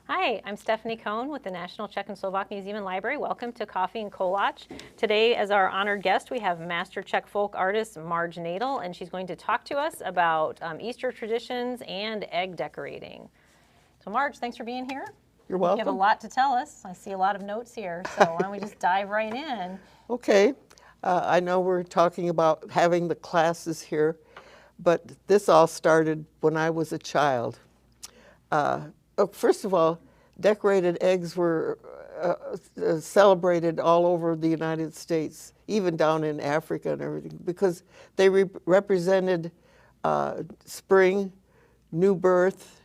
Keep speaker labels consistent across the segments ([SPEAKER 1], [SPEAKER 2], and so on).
[SPEAKER 1] Hi, I'm Stephanie Cohn with the National Czech and Slovak Museum and Library. Welcome to Coffee and Kolache. Today, as our honored guest, we have master Czech folk artist Marge Nadel, and she's going to talk to us about Easter traditions and egg decorating. So Marge, thanks for being here.
[SPEAKER 2] You're
[SPEAKER 1] You have a
[SPEAKER 2] welcome.
[SPEAKER 1] lot to tell us. I see a lot of notes here, so why don't we just dive right in?
[SPEAKER 2] Okay. I know we're talking about having the classes here, but this all started when I was a child. First of all, decorated eggs were celebrated all over the United States, even down in Africa and everything, because they represented spring, new birth,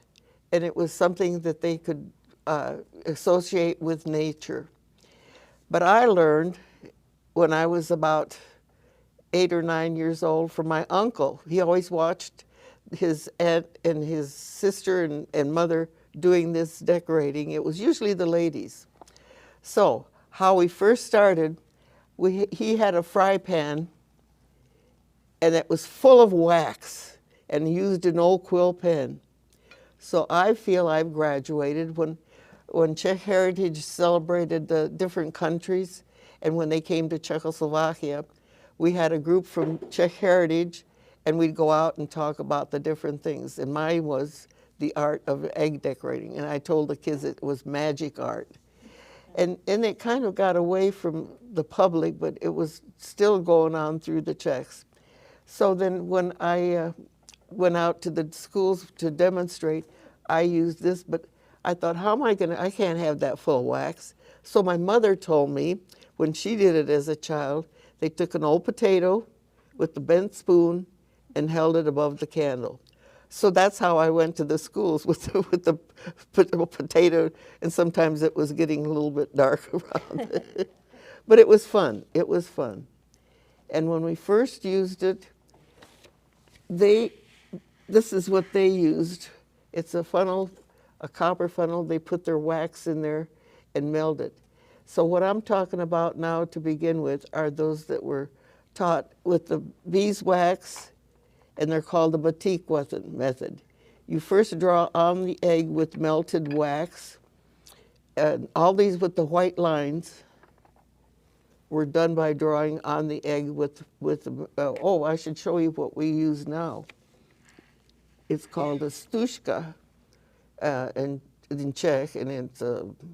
[SPEAKER 2] and it was something that they could associate with nature. But I learned when I was about 8 or 9 years old from my uncle. He always watched his aunt and his sister and mother doing this decorating. It was usually the ladies. So how we first started, he had a fry pan and it was full of wax and used an old quill pen. So I feel I've graduated. When Czech Heritage celebrated the different countries and when they came to Czechoslovakia, we had a group from Czech Heritage and we'd go out and talk about the different things. And mine was the art of egg decorating. And I told the kids it was magic art. And it kind of got away from the public, but it was still going on through the Czechs. So then when I went out to the schools to demonstrate, I used this, but I thought, how am I gonna, I can't have that full of wax. So my mother told me, when she did it as a child, they took an old potato with the bent spoon and held it above the candle. So that's how I went to the schools with the potato, and sometimes it was getting a little bit dark around it. But it was fun, it was fun. And when we first used it, this is what they used. It's a funnel, a copper funnel. They put their wax in there and meld it. So what I'm talking about now to begin with are those that were taught with the beeswax, and they're called the batik method. You first draw on the egg with melted wax, and all these with the white lines were done by drawing on the egg with oh, I should show you what we use now. It's called a stužka, and in Czech, and it's,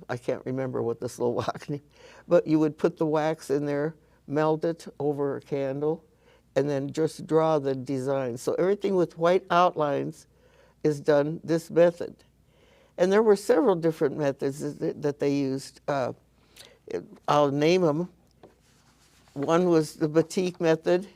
[SPEAKER 2] I can't remember what the Slovak name, but you would put the wax in there, melt it over a candle, and then just draw the design. So everything with white outlines is done this method. And there were several different methods that they used. I'll name them. One was the batik method,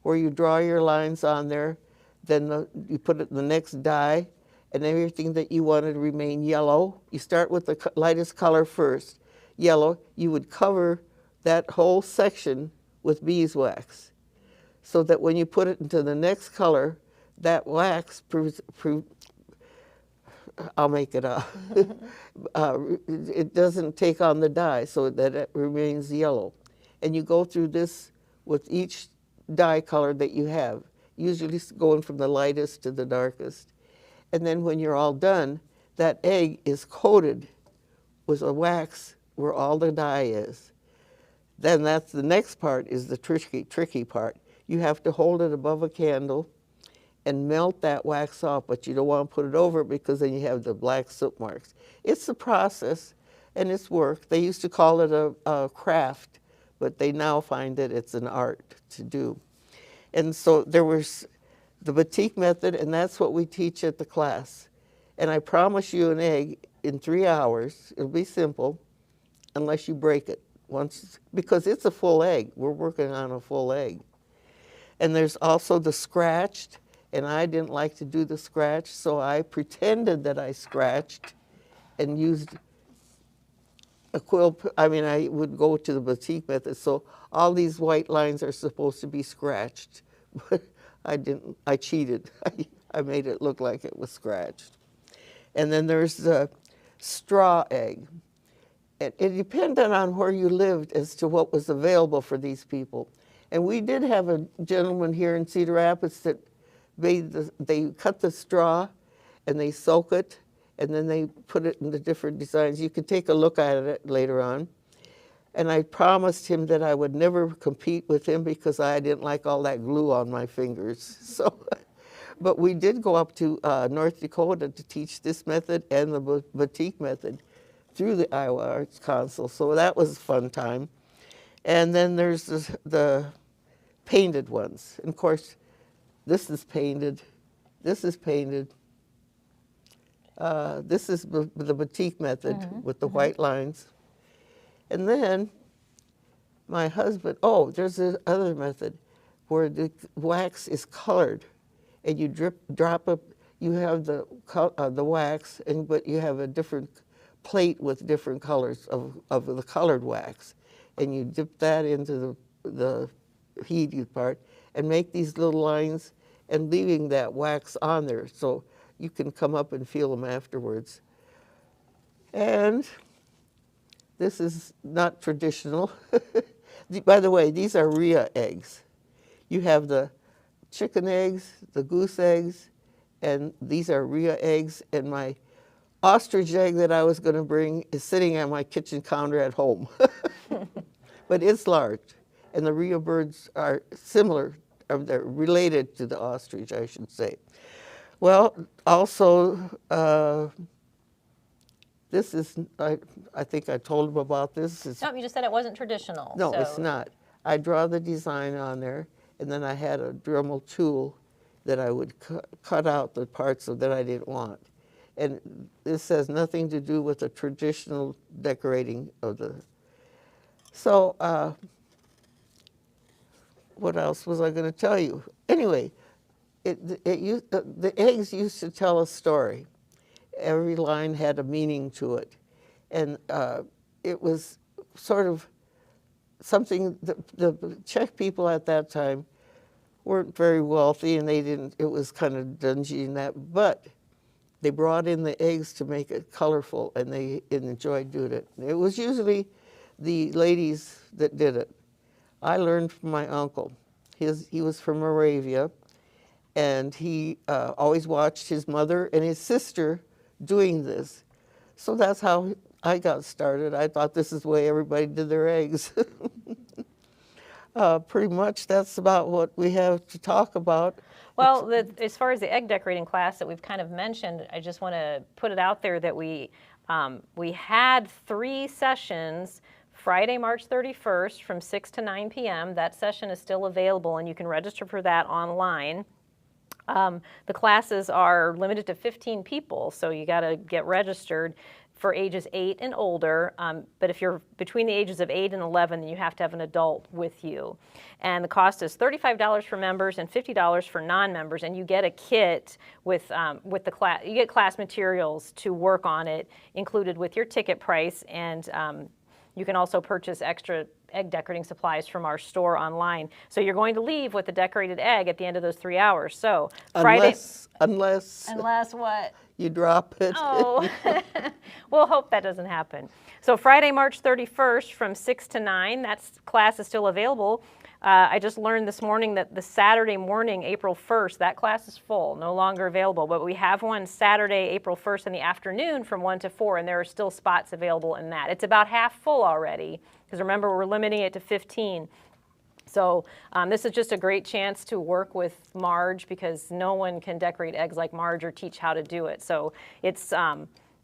[SPEAKER 2] where you draw your lines on there, then you put it in the next dye, and everything that you wanted to remain yellow. You start with the lightest color first, yellow. You would cover that whole section with beeswax, so that when you put it into the next color, that wax I'll make it up. It doesn't take on the dye, so that it remains yellow. And you go through this with each dye color that you have, usually going from the lightest to the darkest. And then when you're all done, that egg is coated with a wax where all the dye is. Then that's the next part, is the tricky part. You have to hold it above a candle and melt that wax off, but you don't want to put it over it because then you have the black soot marks. It's a process and it's work. They used to call it a craft, but they now find that it's an art to do. And so there was the batik method, and that's what we teach at the class. And I promise you an egg in 3 hours. It'll be simple, unless you break it once, because it's a full egg. We're working on a full egg. And there's also the scratched, and I didn't like to do the scratch, so I pretended that I scratched and used a quill. I mean, I would go to the batik method, so all these white lines are supposed to be scratched, but I didn't. I cheated. I made it look like it was scratched. And then there's the straw egg. It depended on where you lived as to what was available for these people. And we did have a gentleman here in Cedar Rapids that they cut the straw and they soak it and then they put it in the different designs. You can take a look at it later on. And I promised him that I would never compete with him because I didn't like all that glue on my fingers. So, but we did go up to North Dakota to teach this method and the batik method through the Iowa Arts Council. So that was a fun time. And then there's the painted ones. And of course, this is painted. This is painted. This is the batik method with the white lines. And then my husband, oh, there's this other method where the wax is colored, and you drop up. You have the wax, but you have a different plate with different colors of the colored wax, and you dip that into the heated part and make these little lines, and leaving that wax on there so you can come up and feel them afterwards. And this is not traditional. By the way, these are rhea eggs. You have the chicken eggs, the goose eggs, and these are rhea eggs. And my ostrich egg that I was going to bring is sitting on my kitchen counter at home. But it's large. And the rhea birds are similar, or they're related to the ostrich, I should say. Well, also, this is, I think I told him about this.
[SPEAKER 1] No, you just said it wasn't traditional.
[SPEAKER 2] No,
[SPEAKER 1] so.
[SPEAKER 2] it's not. I draw the design on there, and then I had a Dremel tool that I would cut out the parts that I didn't want. And this has nothing to do with the traditional decorating of the... So, what else was I going to tell you? Anyway, the eggs used to tell a story. Every line had a meaning to it. And it was sort of something, the Czech people at that time weren't very wealthy, and they didn't, it was kind of dingy and that, but they brought in the eggs to make it colorful, and they enjoyed doing it. It was usually the ladies that did it. I learned from my uncle. He was from Moravia, and he always watched his mother and his sister doing this. So that's how I got started. I thought this is the way everybody did their eggs. Pretty much that's about what we have to talk about.
[SPEAKER 1] Well, as far as the egg decorating class that we've kind of mentioned, I just want to put it out there that we had 3 sessions Friday, March 31st from 6 to 9 p.m. That session is still available, and you can register for that online. The classes are limited to 15 people, so you got to get registered for ages 8 and older. But if you're between the ages of 8 and 11, then you have to have an adult with you. And the cost is $35 for members and $50 for non-members. And you get a kit with the class. You get class materials to work on it included with your ticket price. And you can also purchase extra egg decorating supplies from our store online. So you're going to leave with a decorated egg at the end of those 3 hours. So Friday,
[SPEAKER 2] unless
[SPEAKER 1] what?
[SPEAKER 2] You drop it.
[SPEAKER 1] Oh, we'll hope that doesn't happen. So Friday, March 31st from 6 to 9, that class is still available. I just learned this morning that the Saturday morning, April 1st, that class is full, no longer available. But we have one Saturday, April 1st in the afternoon from 1 to 4, and there are still spots available in that. It's about half full already, because remember, we're limiting it to 15. So this is just a great chance to work with Marge, because no one can decorate eggs like Marge or teach how to do it. So it's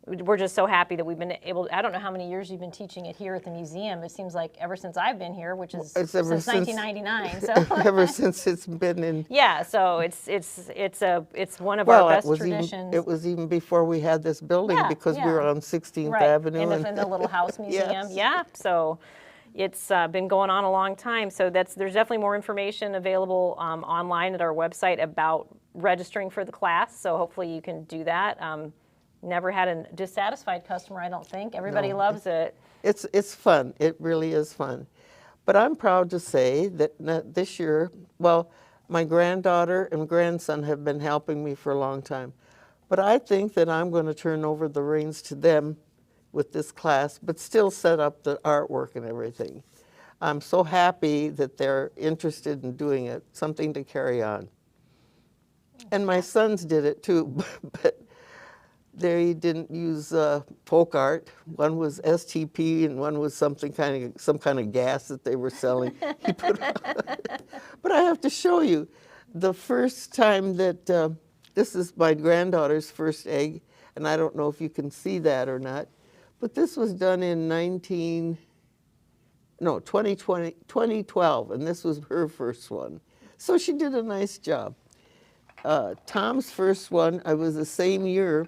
[SPEAKER 1] we're just so happy that we've been able to, I don't know how many years you've been teaching it here at the museum. It seems like ever since I've been here, which is since 1999. So
[SPEAKER 2] ever since it's been in.
[SPEAKER 1] Yeah, so it's one of our best traditions.
[SPEAKER 2] It was even before we had this building, because we were on 16th Avenue.
[SPEAKER 1] In the little house museum.
[SPEAKER 2] Yes.
[SPEAKER 1] Yeah, so it's been going on a long time. So there's definitely more information available online at our website about registering for the class. So hopefully you can do that. Never had a dissatisfied customer, I don't think. Everybody loves it.
[SPEAKER 2] It's fun. It really is fun. But I'm proud to say that this year, well, my granddaughter and grandson have been helping me for a long time. But I think that I'm going to turn over the reins to them with this class, but still set up the artwork and everything. I'm so happy that they're interested in doing it, something to carry on. And my sons did it too, but they didn't use folk art. One was STP and one was some kind of gas that they were selling. He put but I have to show you the first time that this is my granddaughter's first egg, and I don't know if you can see that or not, but this was done in 2012, and this was her first one. So she did a nice job. Tom's first one, I was the same year,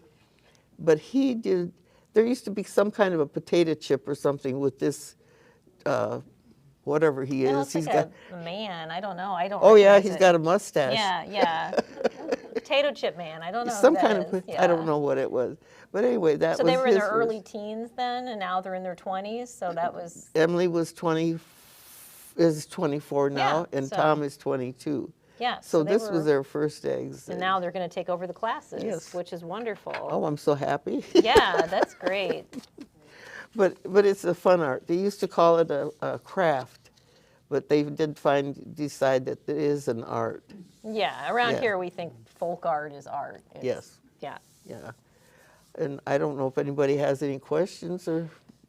[SPEAKER 2] but he did, there used to be some kind of a potato chip or something with this, whatever he
[SPEAKER 1] It
[SPEAKER 2] is.
[SPEAKER 1] looks
[SPEAKER 2] He's
[SPEAKER 1] like
[SPEAKER 2] got,
[SPEAKER 1] a man. I don't know. I don't.
[SPEAKER 2] oh yeah,
[SPEAKER 1] recognize
[SPEAKER 2] he's
[SPEAKER 1] it.
[SPEAKER 2] got a mustache.
[SPEAKER 1] Yeah, yeah. Potato chip man. I don't know.
[SPEAKER 2] Some
[SPEAKER 1] who that
[SPEAKER 2] kind of,
[SPEAKER 1] is.
[SPEAKER 2] I don't
[SPEAKER 1] Yeah.
[SPEAKER 2] know what it was. But anyway, that
[SPEAKER 1] So
[SPEAKER 2] was
[SPEAKER 1] they were in
[SPEAKER 2] his
[SPEAKER 1] their early
[SPEAKER 2] first.
[SPEAKER 1] teens then, and now they're in their 20s. So that was.
[SPEAKER 2] Emily was 24 now,
[SPEAKER 1] Yeah,
[SPEAKER 2] and
[SPEAKER 1] so-
[SPEAKER 2] Tom is 22.
[SPEAKER 1] Yeah.
[SPEAKER 2] So
[SPEAKER 1] they
[SPEAKER 2] this
[SPEAKER 1] were,
[SPEAKER 2] was their first eggs.
[SPEAKER 1] And now they're going to take over the classes,
[SPEAKER 2] Yes.
[SPEAKER 1] which is wonderful.
[SPEAKER 2] Oh, I'm so happy.
[SPEAKER 1] Yeah, that's great.
[SPEAKER 2] But it's a fun art. They used to call it a craft, but they did decide that it is an art.
[SPEAKER 1] Yeah, around
[SPEAKER 2] Yeah.
[SPEAKER 1] here we think folk art is art. It's-
[SPEAKER 2] Yes.
[SPEAKER 1] Yeah.
[SPEAKER 2] Yeah. And I don't know if anybody has any questions or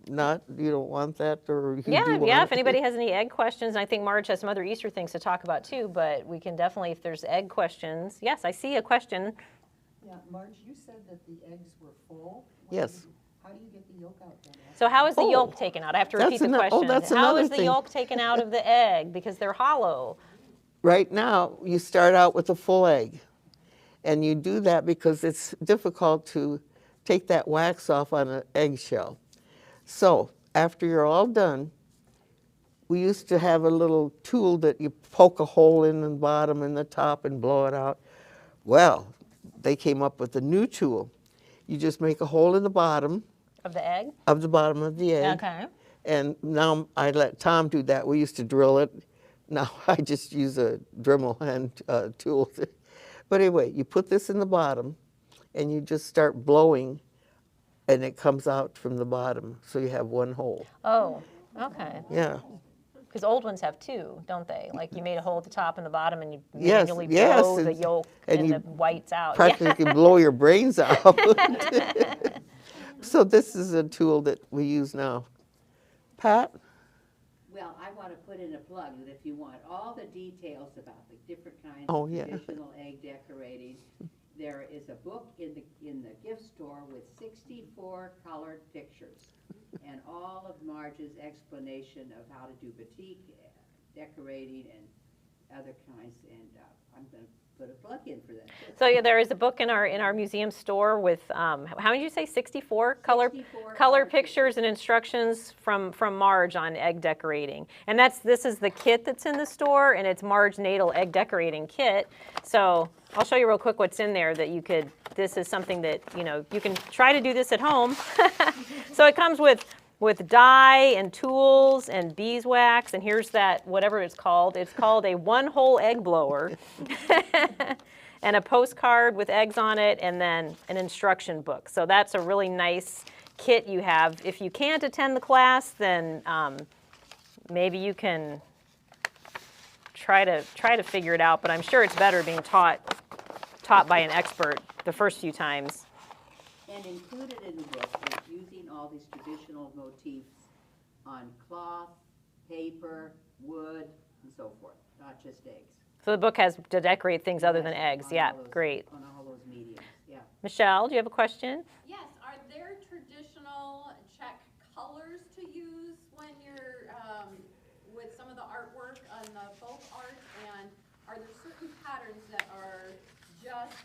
[SPEAKER 2] not. You don't want that, or you
[SPEAKER 1] Yeah,
[SPEAKER 2] do want
[SPEAKER 1] yeah.
[SPEAKER 2] it?
[SPEAKER 1] If anybody has any egg questions, and I think Marge has some other Easter things to talk about too, but we can definitely, if there's egg questions. Yes, I see a question.
[SPEAKER 3] Yeah, Marge, you said that the eggs were full.
[SPEAKER 2] Yes.
[SPEAKER 3] How do you get the yolk out then?
[SPEAKER 1] So how is the
[SPEAKER 2] Oh,
[SPEAKER 1] yolk taken out? I have to repeat
[SPEAKER 2] that's
[SPEAKER 1] the question.
[SPEAKER 2] that's
[SPEAKER 1] How
[SPEAKER 2] another
[SPEAKER 1] is the
[SPEAKER 2] thing.
[SPEAKER 1] yolk taken out of the egg? Because they're hollow.
[SPEAKER 2] Right now, you start out with a full egg. And you do that because it's difficult to take that wax off on an eggshell. So after you're all done, we used to have a little tool that you poke a hole in the bottom and the top and blow it out. Well, they came up with a new tool. You just make a hole in the bottom
[SPEAKER 1] Of the egg?
[SPEAKER 2] of the bottom of the egg.
[SPEAKER 1] Okay.
[SPEAKER 2] And now I let Tom do that. We used to drill it. Now I just use a Dremel hand tool. But anyway, you put this in the bottom and you just start blowing and it comes out from the bottom. So you have one hole.
[SPEAKER 1] Oh, okay.
[SPEAKER 2] Yeah.
[SPEAKER 1] Because old ones have two, don't they? Like you made a hole at the top and the bottom and you
[SPEAKER 2] Yes,
[SPEAKER 1] manually
[SPEAKER 2] yes,
[SPEAKER 1] blow the
[SPEAKER 2] and-
[SPEAKER 1] yolk
[SPEAKER 2] and
[SPEAKER 1] and
[SPEAKER 2] you
[SPEAKER 1] the whites out. Yeah.
[SPEAKER 2] Practically blow your brains out. So this is a tool that we use now. Pat?
[SPEAKER 4] Well, I want to put in a plug that if you want all the details about the different kinds
[SPEAKER 2] Oh,
[SPEAKER 4] of
[SPEAKER 2] yeah.
[SPEAKER 4] traditional egg decorating, there is a book in the gift store with 64 colored pictures and all of Marge's explanation of how to do batik decorating and other kinds. And I'm going to put a plug in for that. too.
[SPEAKER 1] So yeah, there is a book in our museum store with how many did you say? 64 color
[SPEAKER 4] 64
[SPEAKER 1] color pictures and instructions from Marge on egg decorating. And this is the kit that's in the store, and it's Marge Natal egg decorating kit. So I'll show you real quick what's in there that you could. This is something that you can try to do this at home. So it comes with dye and tools and beeswax, and here's that, whatever it's called. It's called a one-hole egg blower, and a postcard with eggs on it, and then an instruction book. So that's a really nice kit you have. If you can't attend the class, then maybe you can try to figure it out, but I'm sure it's better being taught by an expert the first few times.
[SPEAKER 4] And included in the book is using all these traditional motifs on cloth, paper, wood, and so forth, not just eggs.
[SPEAKER 1] So the book has to decorate things other than eggs.
[SPEAKER 4] On
[SPEAKER 1] Yeah,
[SPEAKER 4] all those-
[SPEAKER 1] great.
[SPEAKER 4] On all those mediums, yeah.
[SPEAKER 1] Michelle, do you have a question?
[SPEAKER 5] Yes, are there traditional Czech colors to use when you're with some of the artwork on the folk art? And are there certain patterns that are just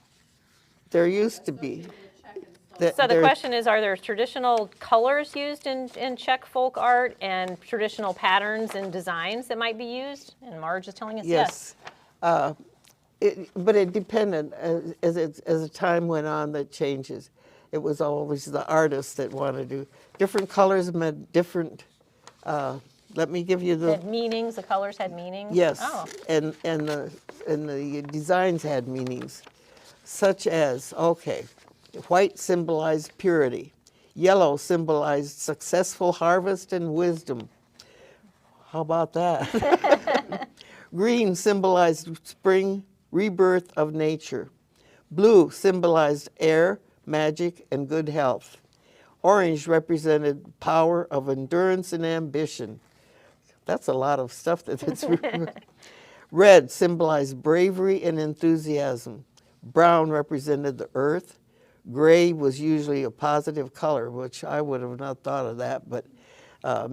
[SPEAKER 2] There used to be.
[SPEAKER 5] associated with Czech and Slovak?
[SPEAKER 2] That-
[SPEAKER 1] So the
[SPEAKER 2] There-
[SPEAKER 1] question is, are there traditional colors used in Czech folk art and traditional patterns and designs that might be used? And Marge is telling us yes.
[SPEAKER 2] Yes. But it depended. As the time went on, that changes. It was always the artists that wanted to. Different colors meant different. Let me give you the.
[SPEAKER 1] Had meanings, the colors had meanings?
[SPEAKER 2] Yes,
[SPEAKER 1] Oh,
[SPEAKER 2] and the designs had meanings, such as, okay, white symbolized purity, yellow symbolized successful harvest and wisdom. How about that? Green symbolized spring, rebirth of nature. Blue symbolized air, magic, and good health. Orange represented power of endurance and ambition. That's a lot of stuff that it's Red symbolized bravery and enthusiasm. Brown represented the earth. Gray was usually a positive color, which I would have not thought of that, but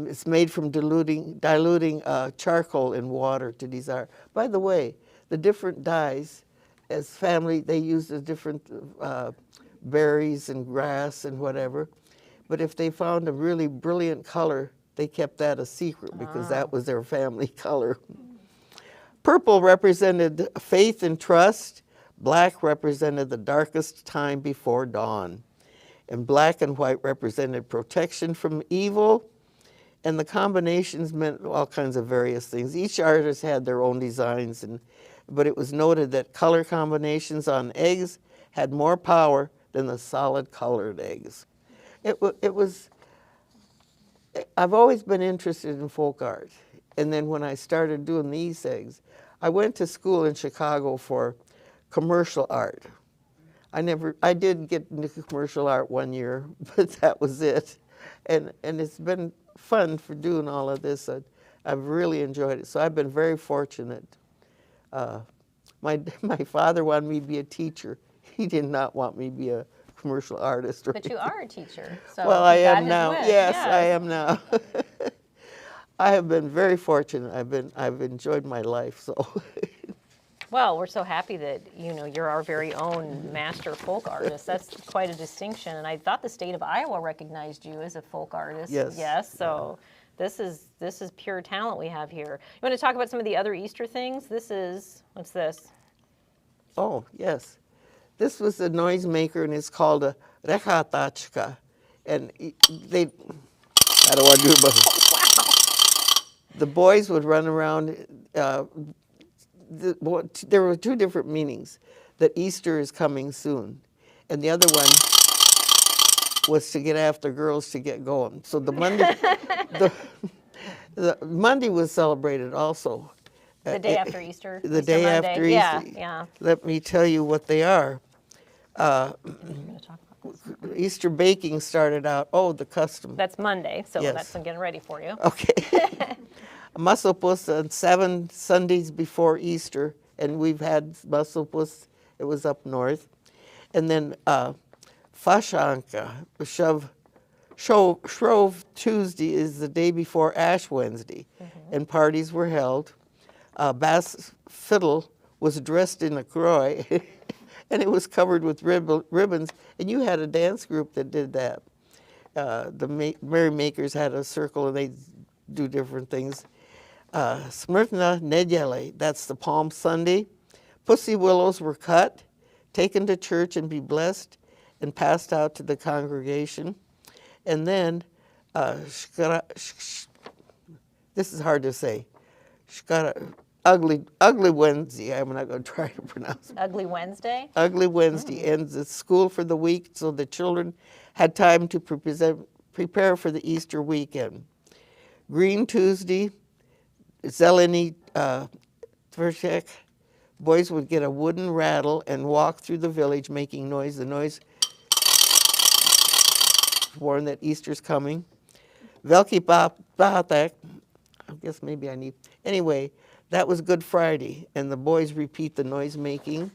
[SPEAKER 2] it's made from diluting charcoal in water to desire. By the way, the different dyes, as family, they used the different berries and grass and whatever. But if they found a really brilliant color, they kept that a secret because that was their family color. Purple represented faith and trust. Black represented the darkest time before dawn. And black and white represented protection from evil. And the combinations meant all kinds of various things. Each artist had their own designs, but it was noted that color combinations on eggs had more power than the solid colored eggs. I've always been interested in folk art. And then when I started doing these eggs, I went to school in Chicago for commercial art. I did get into commercial art one year, but that was it. And it's been fun for doing all of this. I've really enjoyed it. So I've been very fortunate. My father wanted me to be a teacher. He did not want me to be a commercial artist.
[SPEAKER 1] But you are a teacher, so
[SPEAKER 2] well, I
[SPEAKER 1] he got
[SPEAKER 2] am
[SPEAKER 1] his
[SPEAKER 2] now.
[SPEAKER 1] wish.
[SPEAKER 2] Yes, I am now. I have been very fortunate. I've enjoyed my life. So.
[SPEAKER 1] Well, we're so happy that you're our very own master folk artist. That's quite a distinction, and I thought the state of Iowa recognized you as a folk artist.
[SPEAKER 2] Yes.
[SPEAKER 1] Yes. So this is pure talent we have here. You want to talk about some of the other Easter things? What's this?
[SPEAKER 2] Oh yes, this was a noisemaker, and it's called a rechatachka, and they. I don't want to do it, but the boys would run around. There were two different meanings, that Easter is coming soon, and the other one was to get after girls to get going. So the Monday, the Monday was celebrated also.
[SPEAKER 1] The day after Easter.
[SPEAKER 2] The
[SPEAKER 1] Easter
[SPEAKER 2] day
[SPEAKER 1] Monday.
[SPEAKER 2] after
[SPEAKER 1] Yeah,
[SPEAKER 2] Easter.
[SPEAKER 1] yeah.
[SPEAKER 2] Let me tell you what they are.
[SPEAKER 1] We're gonna talk about this.
[SPEAKER 2] Easter baking started out. Oh, the custom.
[SPEAKER 1] That's Monday, so
[SPEAKER 2] Yes.
[SPEAKER 1] that's I'm getting ready for you.
[SPEAKER 2] Okay. Musselpuss on 7 Sundays before Easter, and we've had Musselpuss, it was up north. And then Fashanka, Shrove Tuesday is the day before Ash Wednesday, and parties were held. Bass Fiddle was dressed in a croy, and it was covered with ribbons, and you had a dance group that did that. The Merrymakers had a circle, and they do different things. Smrtna Nedjele, that's the Palm Sunday. Pussy willows were cut, taken to church and be blessed, and passed out to the congregation. And then, this is hard to say, Ugly Wednesday, I'm not going to try to pronounce it.
[SPEAKER 1] Ugly Wednesday.
[SPEAKER 2] Ugly Wednesday ends at school for the week, so the children had time to prepare for the Easter weekend. Green Tuesday, Zeleny Tversek, boys would get a wooden rattle and walk through the village making noise. The noise warned that Easter's coming. Veliki Bahatek, I guess maybe I need, anyway, that was Good Friday, and the boys repeat the noise making.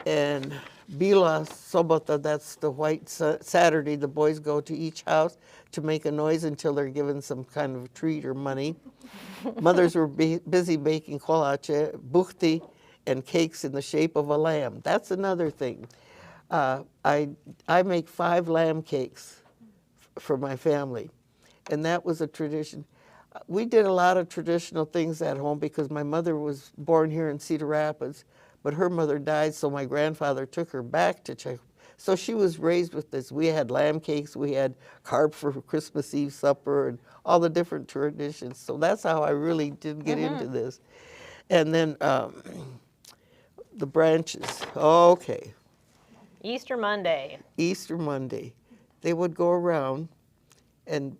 [SPEAKER 2] And Bila Sobota, that's the white Saturday, the boys go to each house to make a noise until they're given some kind of treat or money. Mothers were busy baking kolache, buchti, and cakes in the shape of a lamb. That's another thing. I make 5 lamb cakes for my family, and that was a tradition. We did a lot of traditional things at home because my mother was born here in Cedar Rapids, but her mother died, so my grandfather took her back to Czech. So she was raised with this. We had lamb cakes, we had carp for Christmas Eve supper, and all the different traditions. So that's how I really did get into this. And then the branches. Okay.
[SPEAKER 1] Easter Monday.
[SPEAKER 2] Easter Monday. They would go around and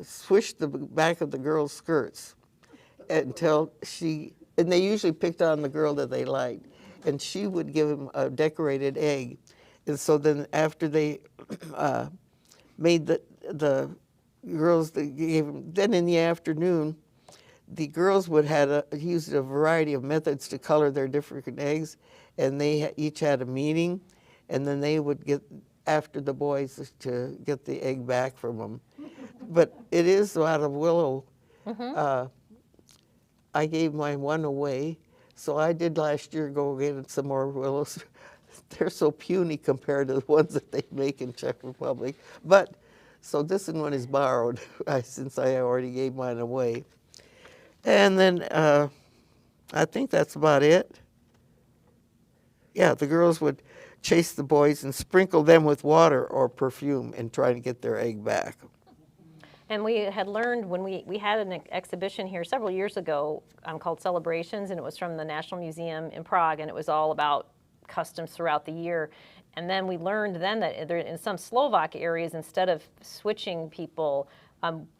[SPEAKER 2] swish the back of the girl's skirts until and they usually picked on the girl that they liked, and she would give him a decorated egg, And so then after they made the girls, they gave them, then in the afternoon, the girls would have used a variety of methods to color their different eggs, and they each had a meeting, and then they would get after the boys to get the egg back from them. But it is out of willow. I gave my one away, so I did last year go get some more willows. They're so puny compared to the ones that they make in Czech Republic. But, so this one is borrowed, since I already gave mine away. And then I think that's about it. Yeah, the girls would chase the boys and sprinkle them with water or perfume and try to get their egg back.
[SPEAKER 1] And we had learned when we had an exhibition here several years ago called Celebrations, and it was from the National Museum in Prague, and it was all about customs throughout the year. And then we learned then that there, in some Slovak areas, instead of switching people,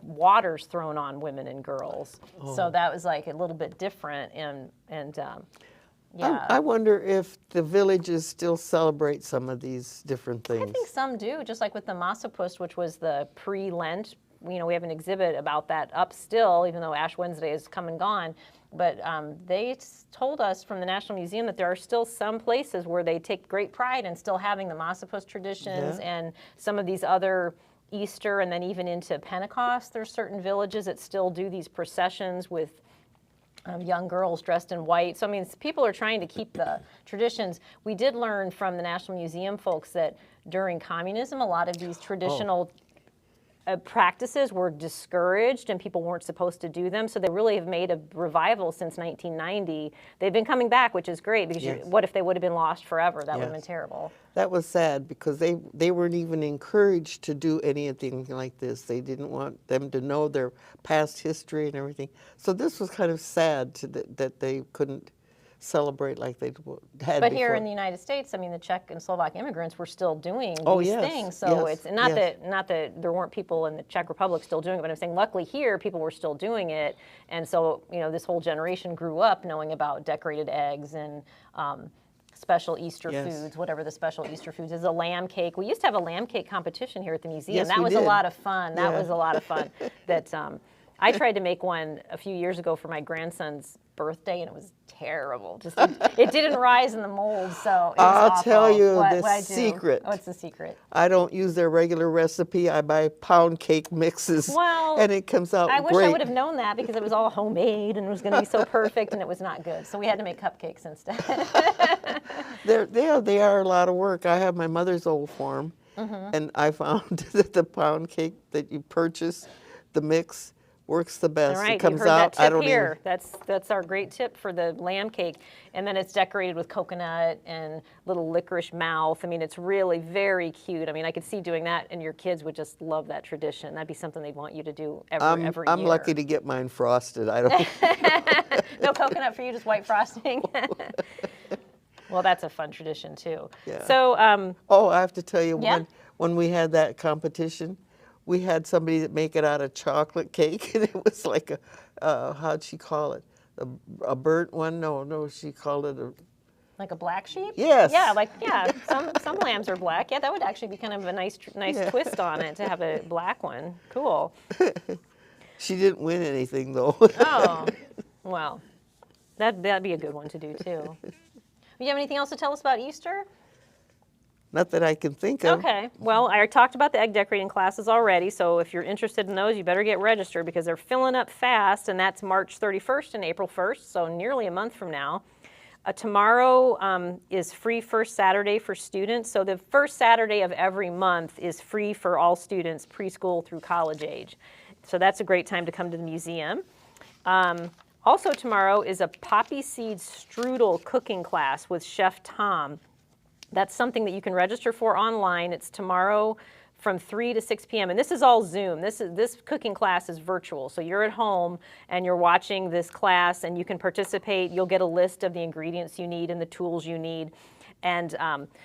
[SPEAKER 1] water's thrown on women and girls. So that was like a little bit different. Yeah.
[SPEAKER 2] I wonder if the villages still celebrate some of these different things.
[SPEAKER 1] I think some do, just like with the Massapust, which was the pre-Lent. We have an exhibit about that up still, even though Ash Wednesday is come and gone. But they told us from the National Museum that there are still some places where they take great pride in still having the Massapust traditions and some of these other Easter, and then even into Pentecost. There's certain villages that still do these processions with young girls dressed in white. So, I mean, people are trying to keep the traditions. We did learn from the National Museum folks that during communism, a lot of these traditional practices were discouraged and people weren't supposed to do them. So they really have made a revival since 1990. They've been coming back, which is great, because what if they would have been lost forever? That would have been terrible.
[SPEAKER 2] That was sad, because they weren't even encouraged to do anything like this. They didn't want them to know their past history and everything. So this was kind of sad that they couldn't celebrate like they had before.
[SPEAKER 1] But here in the United States, I mean, the Czech and Slovak immigrants were still doing these things. So it's not that there weren't people in the Czech Republic still doing it, but I'm saying luckily here people were still doing it. And so, this whole generation grew up knowing about decorated eggs and special Easter foods, whatever the special Easter foods is. A lamb cake. We used to have a lamb cake competition here at the museum.
[SPEAKER 2] Yes,
[SPEAKER 1] that
[SPEAKER 2] we
[SPEAKER 1] was
[SPEAKER 2] did.
[SPEAKER 1] a lot of fun. That was a lot of fun. I tried to make one a few years ago for my grandson's birthday, and it was terrible. Just it didn't rise in the mold, so it was
[SPEAKER 2] I'll
[SPEAKER 1] awful.
[SPEAKER 2] tell you
[SPEAKER 1] What'd
[SPEAKER 2] the
[SPEAKER 1] I do?
[SPEAKER 2] secret.
[SPEAKER 1] What's the secret?
[SPEAKER 2] I don't use their regular recipe. I buy pound cake mixes,
[SPEAKER 1] Well,
[SPEAKER 2] and it comes out
[SPEAKER 1] I wish
[SPEAKER 2] great.
[SPEAKER 1] I would have known that, because it was all homemade and it was going to be so perfect, and it was not good. So we had to make cupcakes instead.
[SPEAKER 2] They are a lot of work. I have my mother's old farm, and I found that the pound cake that you purchase, the mix, works the best.
[SPEAKER 1] All right,
[SPEAKER 2] It comes
[SPEAKER 1] you heard
[SPEAKER 2] out.
[SPEAKER 1] that tip here. That's our great tip for the lamb cake, and then it's decorated with coconut and little licorice mouth. I mean, it's really very cute. I mean, I could see doing that, and your kids would just love that tradition. That'd be something they'd want you to do every year.
[SPEAKER 2] I'm lucky to get mine frosted. I don't.
[SPEAKER 1] No coconut for you, just white frosting. Well, that's a fun tradition too.
[SPEAKER 2] Yeah.
[SPEAKER 1] So,
[SPEAKER 2] I have to tell you, when we had that competition, we had somebody that make it out of chocolate cake, and it was like how'd she call it? A burnt one? No, she called it a...
[SPEAKER 1] like a black sheep?
[SPEAKER 2] Yes.
[SPEAKER 1] Yeah, some lambs are black. Yeah, that would actually be kind of a nice twist on it to have a black one. Cool.
[SPEAKER 2] She didn't win anything, though.
[SPEAKER 1] Oh, well, that'd be a good one to do too. You have anything else to tell us about Easter?
[SPEAKER 2] Not that I can think of.
[SPEAKER 1] Okay. Well, I talked about the egg decorating classes already, so if you're interested in those, you better get registered, because they're filling up fast, and that's March 31st and April 1st, so nearly a month from now. Tomorrow is free first Saturday for students, so the first Saturday of every month is free for all students, preschool through college age. So that's a great time to come to the museum. Also tomorrow is a poppy seed strudel cooking class with Chef Tom. That's something that you can register for online. It's tomorrow from 3 to 6 p.m. And this is all Zoom. This cooking class is virtual. So you're at home and you're watching this class, and you can participate. You'll get a list of the ingredients you need and the tools you need. And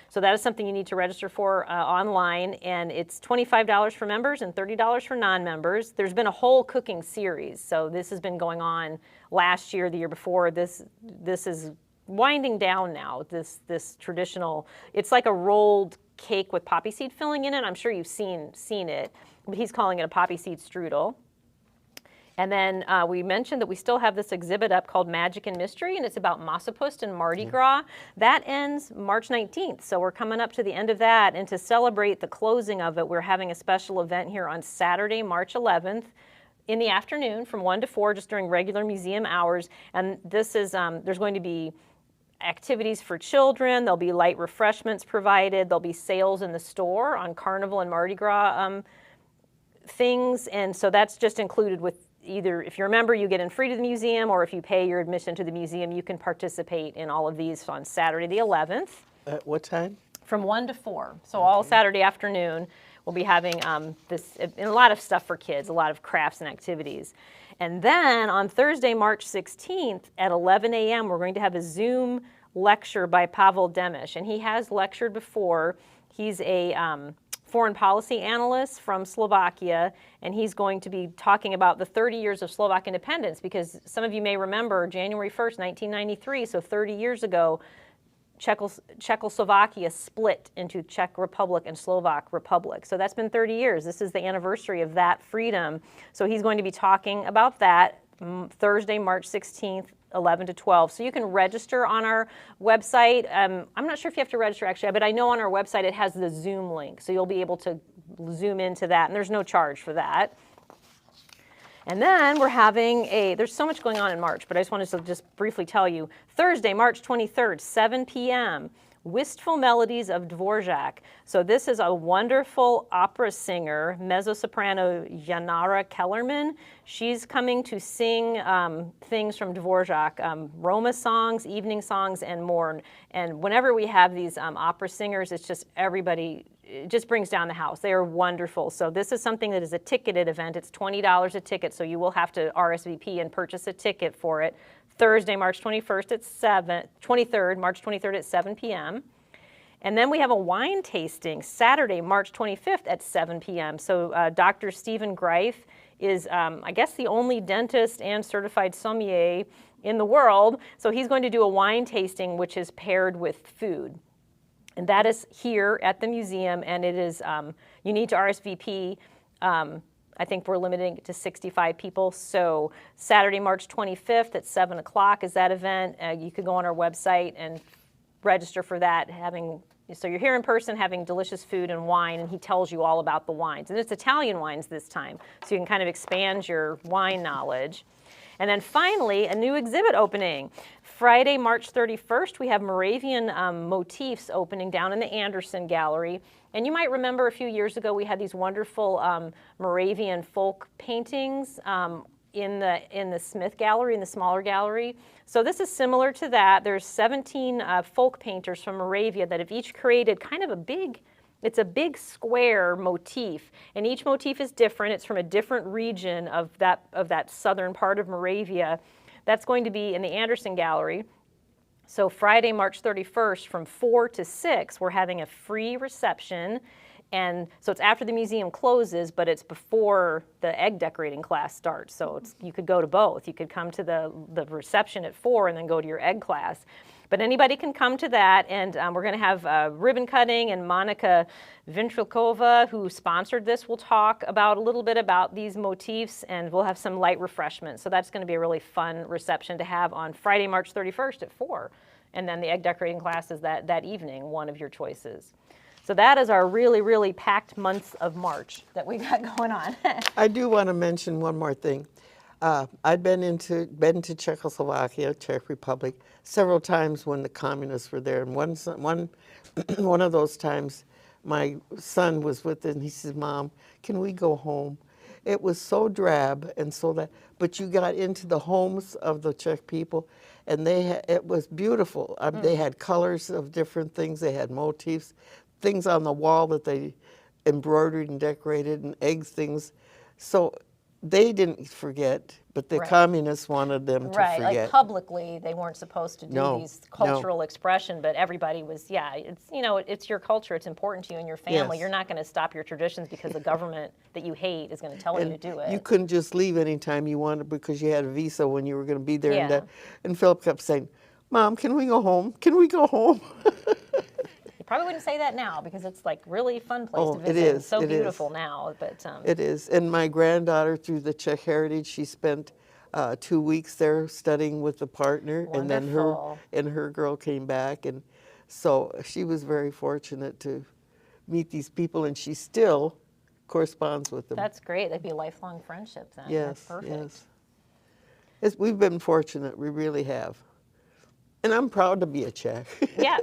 [SPEAKER 1] so that is something you need to register for online. And it's $25 for members and $30 for non-members. There's been a whole cooking series. So this has been going on last year, the year before. This is winding down now, this traditional, it's like a rolled cake with poppy seed filling in it. I'm sure you've seen it, but he's calling it a poppy seed strudel. And then we mentioned that we still have this exhibit up called Magic and Mystery, and it's about Massapust and Mardi Gras. That ends March 19th, so we're coming up to the end of that. And to celebrate the closing of it, we're having a special event here on Saturday, March 11th, in the afternoon from 1 to 4, just during regular museum hours. And this is, there's going to be activities for children, there'll be light refreshments provided, there'll be sales in the store on Carnival and Mardi Gras things, and so that's just included with either, if you're a member, you get in free to the museum, or if you pay your admission to the museum, you can participate in all of these on Saturday the 11th.
[SPEAKER 2] At what time?
[SPEAKER 1] From 1 to 4. So all Saturday afternoon, we'll be having this, and a lot of stuff for kids, a lot of crafts and activities. And then on Thursday, March 16th at 11 a.m., we're going to have a Zoom lecture by Pavel Demish, and he has lectured before. He's a foreign policy analyst from Slovakia, and he's going to be talking about the 30 years of Slovak independence, because some of you may remember January 1st, 1993, so 30 years ago, Czechoslovakia split into Czech Republic and Slovak Republic. So that's been 30 years. This is the anniversary of that freedom. So he's going to be talking about that Thursday, March 16th, 11 to 12. So you can register on our website. I'm not sure if you have to register actually, but I know on our website it has the Zoom link. So you'll be able to zoom into that, and there's no charge for that. And then we're having there's so much going on in March, but I just wanted to just briefly tell you, Thursday, March 23rd, 7 p.m., Wistful Melodies of Dvorak. So this is a wonderful opera singer, mezzo-soprano Janara Kellerman. She's coming to sing things from Dvorak, Roma songs, evening songs, and more. And whenever we have these opera singers, it's just everybody, it just brings down the house. They are wonderful. So this is something that is a ticketed event. It's $20 a ticket, so you will have to RSVP and purchase a ticket for it. Thursday, March 21st at 23rd at 7 p.m. And then we have a wine tasting Saturday, March 25th at 7 p.m. So Dr. Stephen Greif is, I guess, the only dentist and certified sommelier in the world. So he's going to do a wine tasting, which is paired with food. And that is here at the museum, and it is, you need to RSVP. I think we're limiting it to 65 people. So Saturday, March 25th at 7 o'clock is that event. You can go on our website and register for that. So you're here in person having delicious food and wine, and he tells you all about the wines. And it's Italian wines this time, so you can kind of expand your wine knowledge. And then finally, a new exhibit opening. Friday, March 31st, we have Moravian motifs opening down in the Anderson Gallery. And you might remember a few years ago we had these wonderful Moravian folk paintings in the Smith Gallery, in the smaller gallery. So this is similar to that. There's 17 folk painters from Moravia that have each created kind of it's a big square motif, and each motif is different. It's from a different region of that southern part of Moravia. That's going to be in the Anderson Gallery. So Friday, March 31st from 4 to 6, we're having a free reception. And so it's after the museum closes, but it's before the egg decorating class starts. So you could go to both. You could come to the reception at 4 and then go to your egg class. But anybody can come to that, and we're going to have ribbon cutting, and Monica Vintrilkova, who sponsored this, will talk a little bit about these motifs, and we'll have some light refreshments. So that's going to be a really fun reception to have on Friday, March 31st at 4. And then the egg decorating class is that evening, one of your choices. So that is our really, really packed months of March that we got going on.
[SPEAKER 2] I do want to mention one more thing. I'd been to Czechoslovakia, Czech Republic, several times when the communists were there. And one of those times, my son was with it, and he says, "Mom, can we go home?" It was so drab and but you got into the homes of the Czech people, and it was beautiful. They had colors of different things. They had motifs, things on the wall that they embroidered and decorated, and eggs, things. So they didn't forget, but the communists wanted them to forget.
[SPEAKER 1] Right, like publicly, they weren't supposed to do these cultural expression, but everybody was, it's your culture, it's important to you and your family.
[SPEAKER 2] Yes.
[SPEAKER 1] You're not going to stop your traditions because the government that you hate is going to tell you to do it.
[SPEAKER 2] You couldn't just leave anytime you wanted because you had a visa when you were going to be there.
[SPEAKER 1] Yeah.
[SPEAKER 2] And Philip kept saying, "Mom, can we go home? Can we go home?"
[SPEAKER 1] probably wouldn't say that now because it's like really fun place
[SPEAKER 2] Oh,
[SPEAKER 1] to
[SPEAKER 2] it
[SPEAKER 1] visit. It's
[SPEAKER 2] is,
[SPEAKER 1] so
[SPEAKER 2] it is.
[SPEAKER 1] beautiful now, but
[SPEAKER 2] It is. And my granddaughter, through the Czech Heritage, she spent 2 weeks there studying with a partner, and then
[SPEAKER 1] Wonderful.
[SPEAKER 2] her girl came back, and so she was very fortunate to meet these people, and she still corresponds with them.
[SPEAKER 1] that's great. That'd be a lifelong friendship then.
[SPEAKER 2] Yes,
[SPEAKER 1] That's perfect.
[SPEAKER 2] yes. We've been fortunate, we really have. And I'm proud to be a Czech.
[SPEAKER 1] Yeah,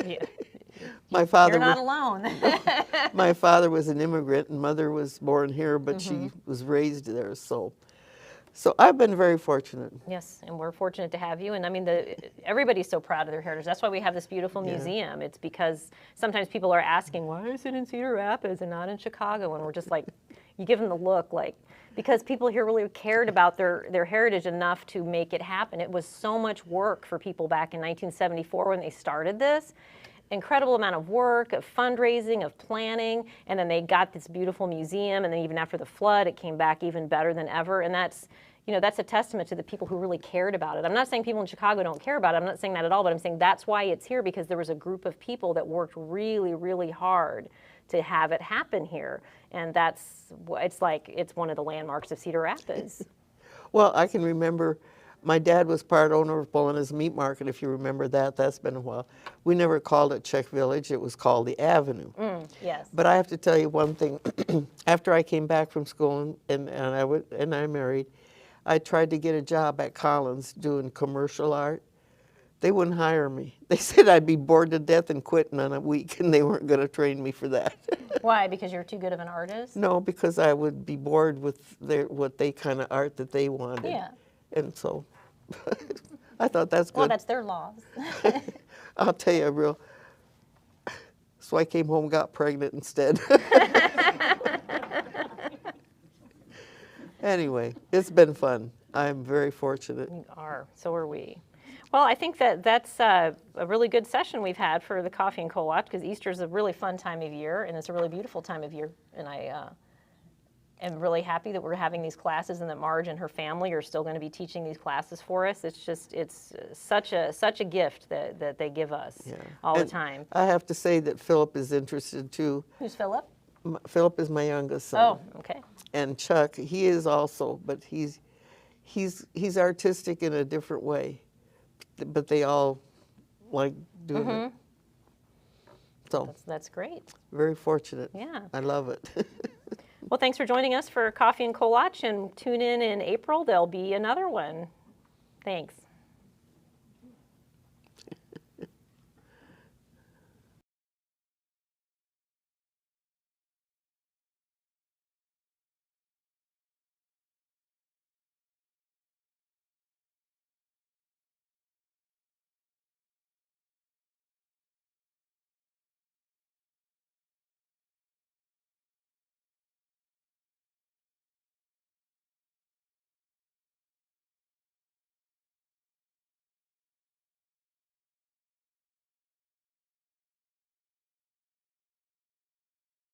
[SPEAKER 2] My father
[SPEAKER 1] you're not
[SPEAKER 2] was,
[SPEAKER 1] alone.
[SPEAKER 2] my father was an immigrant, and mother was born here, but
[SPEAKER 1] Mm-hmm.
[SPEAKER 2] she was raised there. So I've been very fortunate.
[SPEAKER 1] Yes, and we're fortunate to have you. And I mean, everybody's so proud of their heritage. That's why we have this beautiful museum. It's because sometimes people are asking, why is it in Cedar Rapids and not in Chicago? And we're just like, you give them the look, like, because people here really cared about their heritage enough to make it happen. It was so much work for people back in 1974 when they started this. Incredible amount of work, of fundraising, of planning, and then they got this beautiful museum, and then even after the flood, it came back even better than ever, and that's a testament to the people who really cared about it. I'm not saying people in Chicago don't care about it, I'm not saying that at all, but I'm saying that's why it's here, because there was a group of people that worked really, really hard to have it happen here, and it's one of the landmarks of Cedar Rapids.
[SPEAKER 2] Well, I can remember my dad was part owner of Bolognese Meat Market, if you remember that. That's been a while. We never called it Czech Village. It was called the Avenue.
[SPEAKER 1] Yes.
[SPEAKER 2] But I have to tell you one thing. After I came back from school and I married, I tried to get a job at Collins doing commercial art. They wouldn't hire me. They said I'd be bored to death and quit in a week, and they weren't going to train me for that.
[SPEAKER 1] Why? Because you're too good of an artist?
[SPEAKER 2] No, because I would be bored with what they kind of art that they wanted.
[SPEAKER 1] Yeah.
[SPEAKER 2] And so I thought that's good.
[SPEAKER 1] Well, that's their laws.
[SPEAKER 2] I'll tell you so I came home and got pregnant instead. Anyway, it's been fun. I'm very fortunate.
[SPEAKER 1] You are. So are we. Well, I think that's a really good session we've had for the Coffee and Kolache, because Easter is a really fun time of year, and it's a really beautiful time of year. And I am really happy that we're having these classes, and that Marge and her family are still going to be teaching these classes for us. It's such a gift that they give us all the
[SPEAKER 2] And
[SPEAKER 1] time.
[SPEAKER 2] I have to say that Philip is interested too.
[SPEAKER 1] Who's Philip?
[SPEAKER 2] Philip is my youngest son.
[SPEAKER 1] Oh, okay.
[SPEAKER 2] And Chuck, he is also, but he's artistic in a different way. But they all like doing it. So
[SPEAKER 1] That's great.
[SPEAKER 2] very fortunate.
[SPEAKER 1] Yeah.
[SPEAKER 2] I love it.
[SPEAKER 1] Well, thanks for joining us for Coffee and Kolache, and tune in April. There'll be another one. Thanks.